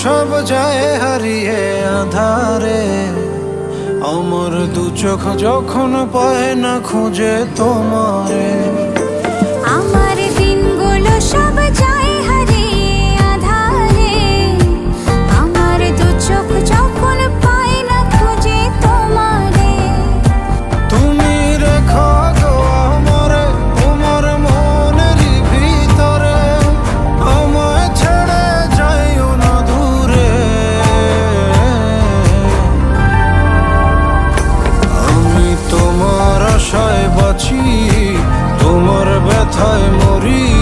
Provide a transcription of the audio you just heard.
সব যায় হারিয়ে আধারে, আমার দু চোখ যখন পায় না খুঁজে তোমারে। আমার দিনগুলো সব যায় হারিয়ে আধারে, আমার দু চোখ যখন পায় না খুঁজে তোমারে। তুমি রেখো গো আমারে তোমার মনেরই ভিতরে, আমায় ছেড়ে যাইও না দূরে। আমি তোমার আশায় বাঁচি, তোমার ব্যথায় মরি।